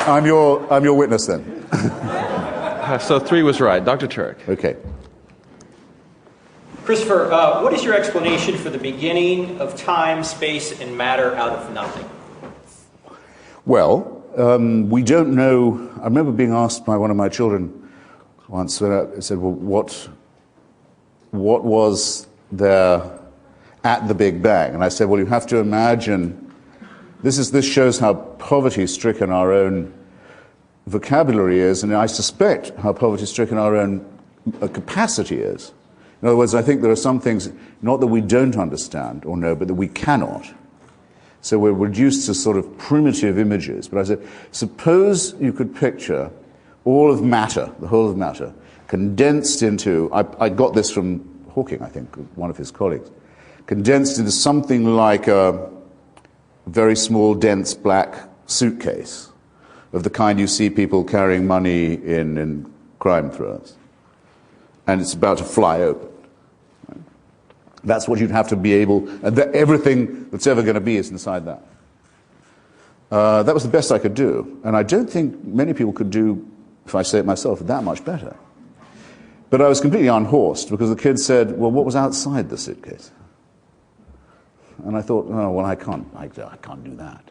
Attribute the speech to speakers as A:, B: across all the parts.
A: I'm your witness then.
B: So 3 was right. Dr. Turek.
A: Okay.
C: Christopher, what is your explanation for the beginning of time, space, and matter out of nothing?
A: Well, we don't know. I remember being asked by one of my children once when I said, well, what was there at the Big Bang? And I said, well, you have to imagine, this shows how poverty-stricken our own vocabulary is, and I suspect how poverty-stricken our own capacity is. In other words, I think there are some things, not that we don't understand or know, but that we cannot. So we're reduced to sort of primitive images. But I said, suppose you could picture all of matter, the whole of matter, condensed into, I got this from Hawking, I think, one of his colleagues, condensed into something like a very small, dense black suitcase of the kind you see people carrying money in crime thrillers. And it's about to fly open. Right? That's what you'd have to be able, and everything that's ever going to be is inside that. That was the best I could do, and I don't think many people could do, if I say it myself, that much better. But I was completely unhorsed because the kid said, well, what was outside the suitcase? And I thought, oh, well, I can't do that.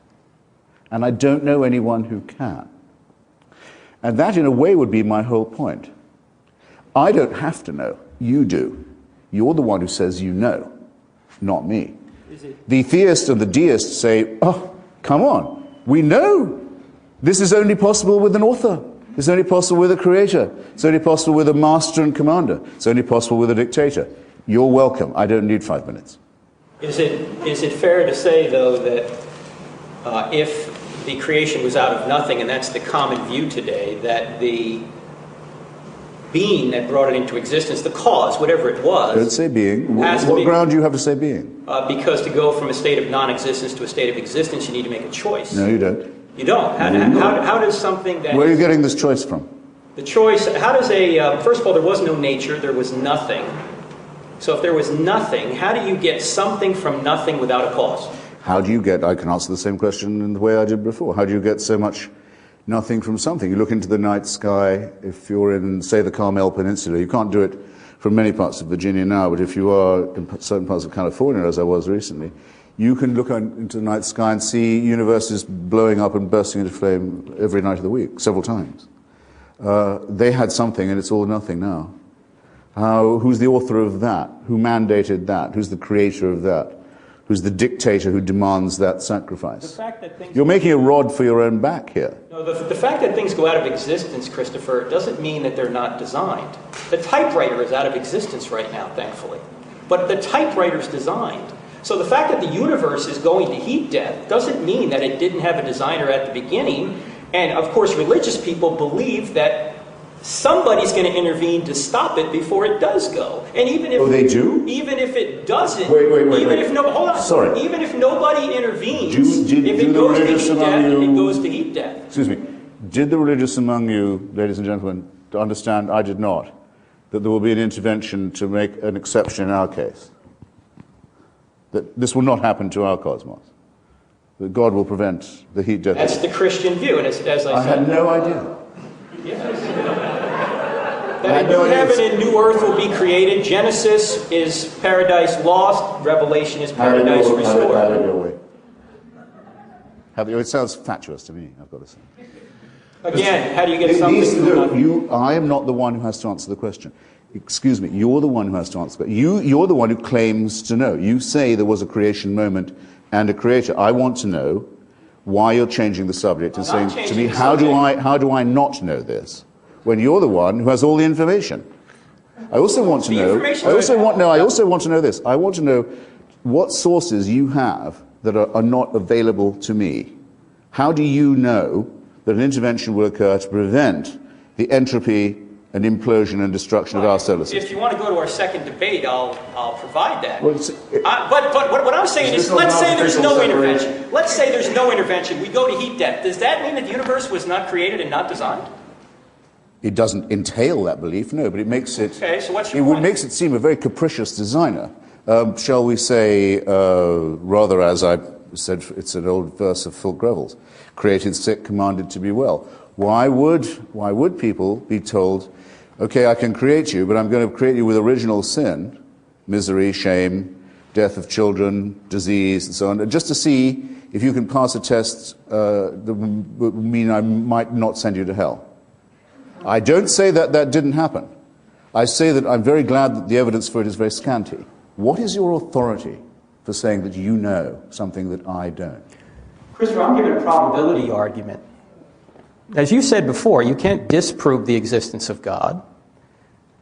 A: And I don't know anyone who can. And that, in a way, would be my whole point. I don't have to know. You do. You're the one who says you know, not me. The theist and the deist say, oh, come on. We know. This is only possible with an author. It's only possible with a creator. It's only possible with a master and commander. It's only possible with a dictator. You're welcome. I don't need 5 minutes.
C: Is it fair to say, though, that if the creation was out of nothing, and that's the common view today, that the being that brought it into existence, the cause, whatever it was...
A: Don't say being. What ground do you have to say being?
C: Because to go from a state of non-existence to a state of existence, you need to make a choice.
A: No, you don't.
C: You don't? How does something that...
A: Where are you getting this choice from?
C: The choice, how does a... first of all, there was no nature, there was nothing. So if there was nothing, how do you get something from nothing without a cause?
A: How do you get... I can answer the same question in the way I did before. How do you get so much nothing from something? You look into the night sky. If you're in, say, the Carmel Peninsula, you can't do it from many parts of Virginia now, but if you are in certain parts of California, as I was recently, you can look into the night sky and see universes blowing up and bursting into flame every night of the week, several times. They had something, and it's all nothing now. Who's the author of that? Who mandated that? Who's the creator of that? Who's the dictator who demands that sacrifice?
C: The fact that things...
A: You're making a rod for your own back here.
C: No, the fact that things go out of existence, Christopher, doesn't mean that they're not designed. The typewriter is out of existence right now, thankfully. But the typewriter's designed. So the fact that the universe is going to heat death doesn't mean that it didn't have a designer at the beginning. And, of course, religious people believe that somebody's going to intervene to stop it before it does go. And even if
A: they do?
C: Even if it doesn't,
A: wait.
C: if no, hold on.
A: Sorry.
C: Even if nobody intervenes, if it goes to heat death, it goes to heat death.
A: Excuse me. Did the religious among you, ladies and gentlemen, to understand, I did not, that there will be an intervention to make an exception in our case? That this will not happen to our cosmos? That God will prevent the heat death?
C: That's the Christian view, and as I said...
A: I had no idea.
C: Yes. That a new heaven and new earth will be created. Genesis is paradise lost. Revelation is paradise restored.
A: Have it your way. It sounds fatuous to me, I've got to say.
C: Again, how do you get something...
A: I am not the one who has to answer the question. Excuse me, you're the one who has to answer the question. You're the one who claims to know. You say there was a creation moment and a creator. I want to know why you're changing the subject and saying to me, how do I not know this? When you're the one who has all the information. I also want to know this. I want to know what sources you have that are not available to me. How do you know that an intervention will occur to prevent the entropy and implosion and destruction of our solar system?
C: If you want to go to our second debate, I'll provide that. Well, but what I'm saying is, let's say there's no intervention. Let's say there's no intervention. We go to heat death. Does that mean that the universe was not created and not designed?
A: It doesn't entail that belief, no, but it makes it...
C: Okay, so what's your point?
A: It makes it seem a very capricious designer. Shall we say, rather as I it's an old verse of Phil Greville's, created sick, commanded to be well. Why would people be told, okay, I can create you, but I'm going to create you with original sin, misery, shame, death of children, disease, and so on, just to see if you can pass a test that would mean I might not send you to hell. I don't say that that didn't happen. I say that I'm very glad that the evidence for it is very scanty. What is your authority for saying that you know something that I don't?
C: Christopher, I'm giving a probability argument. As you said before, you can't disprove the existence of God,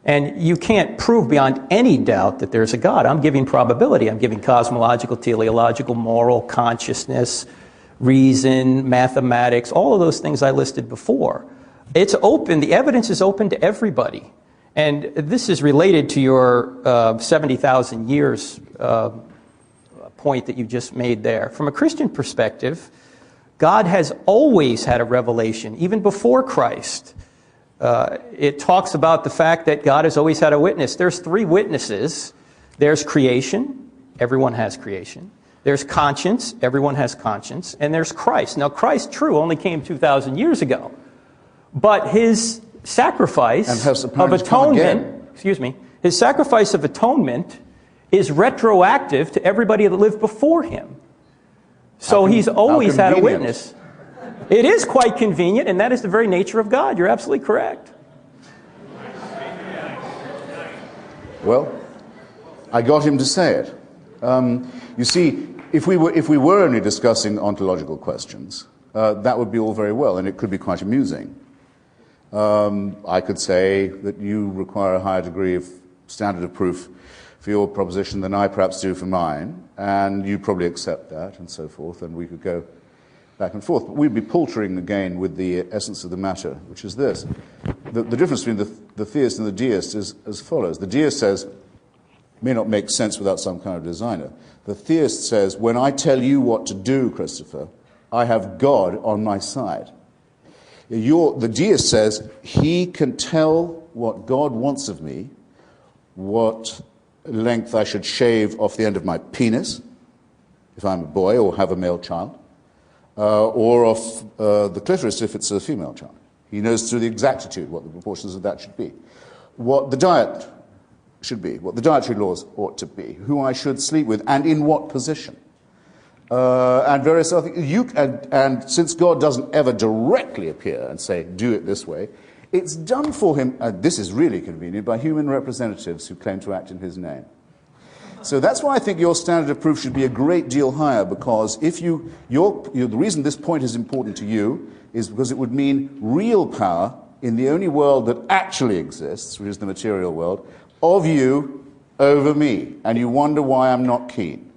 C: and you can't prove beyond any doubt that there's a God. I'm giving probability. I'm giving cosmological, teleological, moral, consciousness, reason, mathematics, all of those things I listed before. It's open. The evidence is open to everybody. And this is related to your 70,000 years point that you just made there. From a Christian perspective, God has always had a revelation, even before Christ. It talks about the fact that God has always had a witness. There's three witnesses. There's creation. Everyone has creation. There's conscience. Everyone has conscience. And there's Christ. Now, Christ, true, only came 2,000 years ago. But his sacrifice of atonement, his sacrifice of atonement is retroactive to everybody that lived before him. So he's always had a witness. It is quite convenient, and that is the very nature of God. You're absolutely correct.
A: Well, I got him to say it. You see, if we were only discussing ontological questions, that would be all very well, and it could be quite amusing. I could say that you require a higher degree of standard of proof for your proposition than I perhaps do for mine, and you'd probably accept that, and so forth, and we could go back and forth. But we'd be paltering again with the essence of the matter, which is this. The difference between the theist and the deist is as follows. The deist says, may not make sense without some kind of designer. The theist says, when I tell you what to do, Christopher, I have God on my side. The deist says, he can tell what God wants of me, what length I should shave off the end of my penis, if I'm a boy or have a male child, or off the clitoris if it's a female child. He knows through the exactitude what the proportions of that should be, what the diet should be, what the dietary laws ought to be, who I should sleep with, and in what position. And various other things. And since God doesn't ever directly appear and say, do it this way, it's done for him, this is really convenient, by human representatives who claim to act in his name. So that's why I think your standard of proof should be a great deal higher, because if the reason this point is important to you is because it would mean real power in the only world that actually exists, which is the material world, of you over me. And you wonder why I'm not keen.